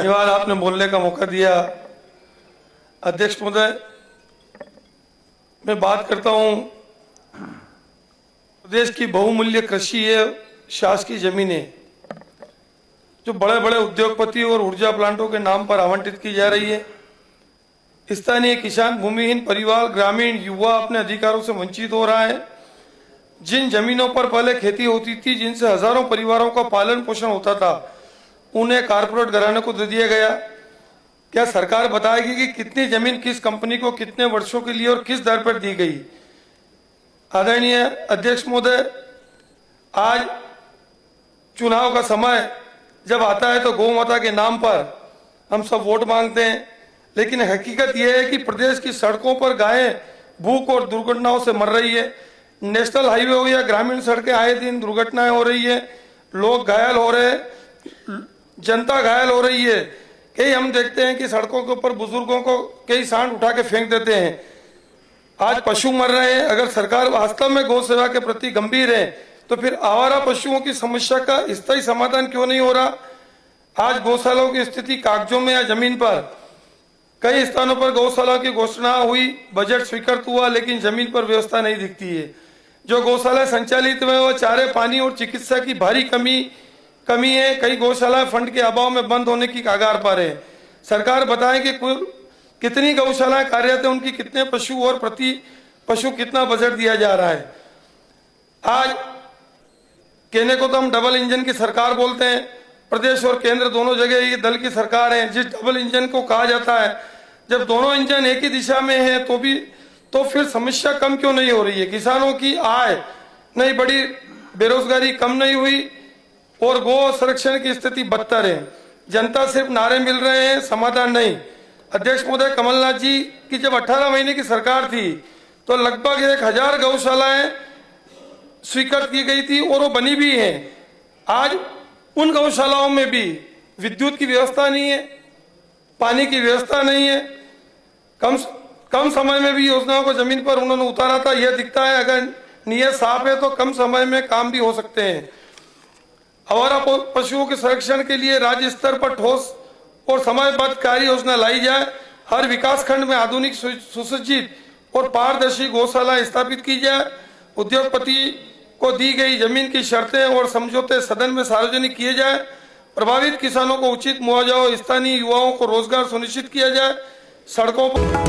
धन्यवाद, आपने बोलने का मौका दिया। अध्यक्ष महोदय, मैं बात करता हूं, प्रदेश की बहुमूल्य कृषि है, शासकीय जमीनें जो बड़े बड़े उद्योगपति और ऊर्जा प्लांटों के नाम पर आवंटित की जा रही है। स्थानीय किसान, भूमिहीन परिवार, ग्रामीण युवा अपने अधिकारों से वंचित हो रहा है। जिन जमीनों पर पहले खेती होती थी, जिनसे हजारों परिवारों का पालन पोषण होता था, उन्हें कारपोरेट घराने को दे दिया गया। क्या सरकार बताएगी कि कितनी जमीन किस कंपनी को कितने वर्षों के लिए और किस दर पर दी गई? आदरणीय अध्यक्ष महोदय, आज चुनाव का समय जब आता है तो गौ माता के नाम पर हम सब वोट मांगते हैं, लेकिन हकीकत यह है कि प्रदेश की सड़कों पर गायें भूख और दुर्घटनाओं से मर रही है। नेशनल हाईवे हो या ग्रामीण सड़कें, आए दिन दुर्घटनाएं हो रही है, लोग घायल हो रहे हैं, जनता घायल हो रही है। कई हम देखते हैं कि सड़कों के ऊपर बुजुर्गों को कई सांड उठा के फेंक देते हैं। आज पशु मर रहे हैं। अगर सरकार वास्तव में गौ सेवा के प्रति गंभीर है तो फिर आवारा पशुओं की समस्या का स्थायी समाधान क्यों नहीं हो रहा? आज गौशालाओं की स्थिति कागजों में या जमीन पर, कई स्थानों पर गौशाला की घोषणा हुई, बजट स्वीकृत हुआ, लेकिन जमीन पर व्यवस्था नहीं दिखती है। जो गौशाला संचालित हुए वो चारे, पानी और चिकित्सा की भारी कमी है। कई गौशाला फंड के अभाव में बंद होने की कगार पर है। सरकार बताए कि कुल कितनी गौशालाएं कार्यरत है, उनकी कितने पशु और प्रति पशु कितना बजट दिया जा रहा है। आज कहने को तो हम डबल इंजन की सरकार बोलते हैं, प्रदेश और केंद्र दोनों जगह ये दल की सरकार है। जिस डबल इंजन को कहा जाता है, जब दोनों इंजन एक ही दिशा में है तो फिर समस्या कम क्यों नहीं हो रही है? किसानों की आय नहीं बढ़ी, बेरोजगारी कम नहीं हुई और गौ संरक्षण की स्थिति बदतर है। जनता सिर्फ नारे मिल रहे हैं, समाधान नहीं। अध्यक्ष महोदय, कमलनाथ जी की जब 18 महीने की सरकार थी तो लगभग 1000 गौशालाएं स्वीकृत की गई थी और वो बनी भी है। आज उन गौशालाओं में भी विद्युत की व्यवस्था नहीं है, पानी की व्यवस्था नहीं है। कम समय में भी योजनाओं को जमीन पर उन्होंने उतारा था। यह दिखता है अगर नीयत साफ है तो कम समय में काम भी हो सकते हैं। आवारा पशुओं के संरक्षण के लिए राज्य स्तर पर ठोस और समयबद्ध कार्य योजना लाई जाए। हर विकास खंड में आधुनिक, सुसज्जित और पारदर्शी गौशाला स्थापित की जाए। उद्योगपति को दी गई जमीन की शर्तें और समझौते सदन में सार्वजनिक किए जाए। प्रभावित किसानों को उचित मुआवजा और स्थानीय युवाओं को रोजगार सुनिश्चित किया जाए। सड़कों पर